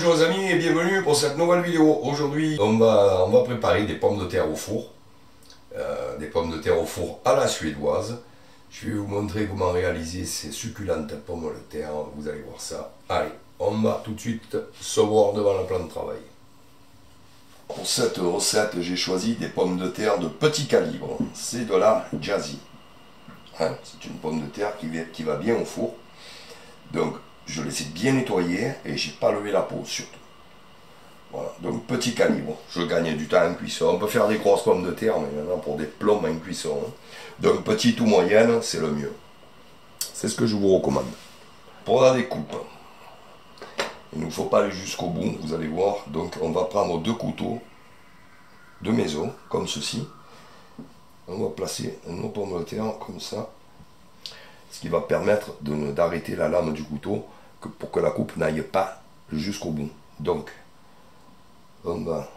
Bonjour les amis et bienvenue pour cette nouvelle vidéo. Aujourd'hui on va préparer des pommes de terre au four. Des pommes de terre au four à la suédoise. Je vais vous montrer comment réaliser ces succulentes pommes de terre. Vous allez voir ça. Allez, on va tout de suite se voir devant le plan de travail. Pour cette recette, j'ai choisi des pommes de terre de petit calibre. C'est de la Jazzy. Hein, c'est une pomme de terre qui va bien au four. Donc je les ai bien nettoyés et j'ai pas levé la peau surtout. Voilà, donc petit calibre, je gagne du temps en cuisson. On peut faire des grosses pommes de terre, mais maintenant pour des plombs en cuisson. Donc petite ou moyenne, c'est le mieux. C'est ce que je vous recommande. Pour la découpe, il ne nous faut pas aller jusqu'au bout, vous allez voir. Donc on va prendre deux couteaux de maison, comme ceci. On va placer nos pommes de terre comme ça. Ce qui va permettre d'arrêter la lame du couteau pour que la coupe n'aille pas jusqu'au bout. Donc, on va...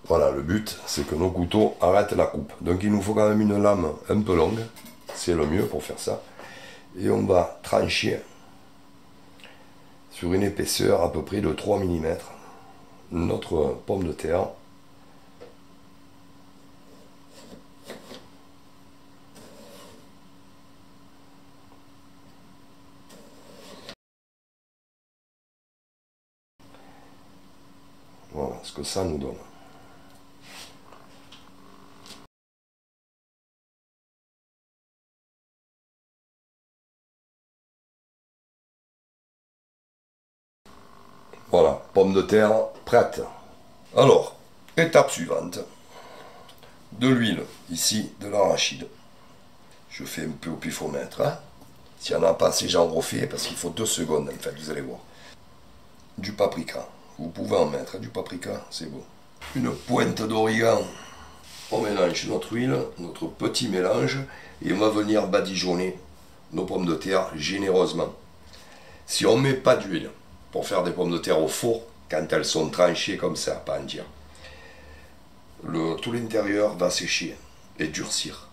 Voilà, le but, c'est que nos couteaux arrêtent la coupe. Donc il nous faut quand même une lame un peu longue. C'est le mieux pour faire ça. Et on va trancher sur une épaisseur à peu près de 3 mm notre pomme de terre. Voilà ce que ça nous donne. Voilà, pomme de terre prête. Alors, étape suivante. De l'huile, ici de l'arachide. Je fais un peu au pifomètre. Hein. S'il n'y en a pas assez, j'en refais parce qu'il faut 2 secondes en fait, vous allez voir. Du paprika. Vous pouvez en mettre du paprika, c'est beau. Une pointe d'origan. On mélange notre huile, notre petit mélange, et on va venir badigeonner nos pommes de terre généreusement. Si on ne met pas d'huile pour faire des pommes de terre au four, quand elles sont tranchées comme ça, pas entières, tout l'intérieur va sécher et durcir.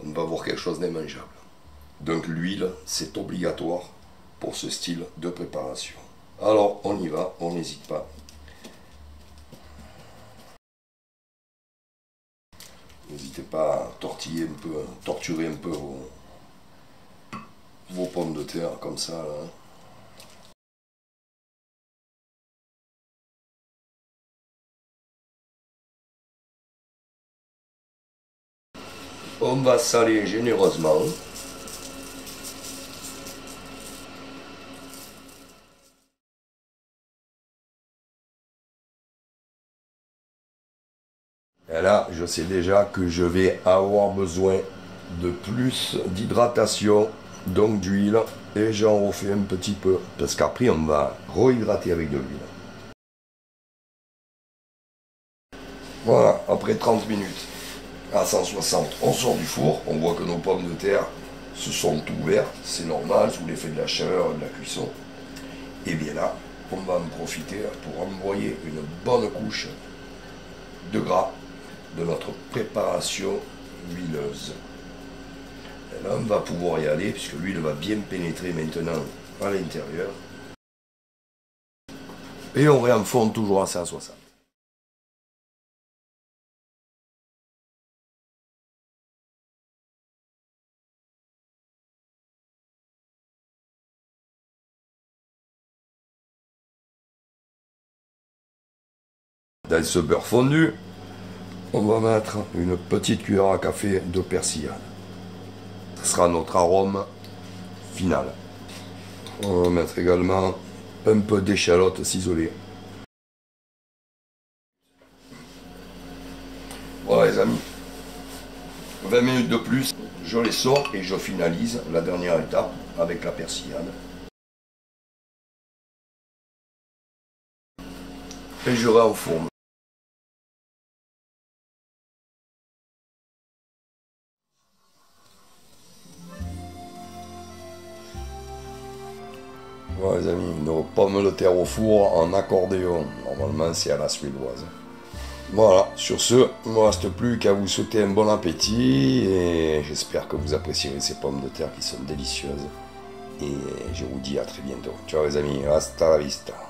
On va avoir quelque chose d'immangeable. Donc l'huile, c'est obligatoire pour ce style de préparation. Alors on y va, on n'hésite pas. N'hésitez pas à tortiller un peu, torturer un peu vos pommes de terre comme ça. Là. On va saler généreusement. Et là, je sais déjà que je vais avoir besoin de plus d'hydratation, donc d'huile, et j'en refais un petit peu, parce qu'après on va rehydrater avec de l'huile. Voilà, après 30 minutes à 160, on sort du four, on voit que nos pommes de terre se sont ouvertes, c'est normal, sous l'effet de la chaleur et de la cuisson. Et bien là, on va en profiter pour envoyer une bonne couche de gras de notre préparation huileuse. Et là on va pouvoir y aller puisque l'huile va bien pénétrer maintenant à l'intérieur. Et on réenfonce toujours à 160. Dans ce beurre fondu, on va mettre une petite cuillère à café de persillade. Ce sera notre arôme final. On va mettre également un peu d'échalote ciselée. Voilà les amis. 20 minutes de plus, je les sors et je finalise la dernière étape avec la persillade. Et je réenfourne. Voilà les amis, nos pommes de terre au four en accordéon. Normalement c'est à la suédoise. Voilà, sur ce, il ne me reste plus qu'à vous souhaiter un bon appétit et j'espère que vous apprécierez ces pommes de terre qui sont délicieuses. et je vous dis à très bientôt. Ciao les amis, hasta la vista.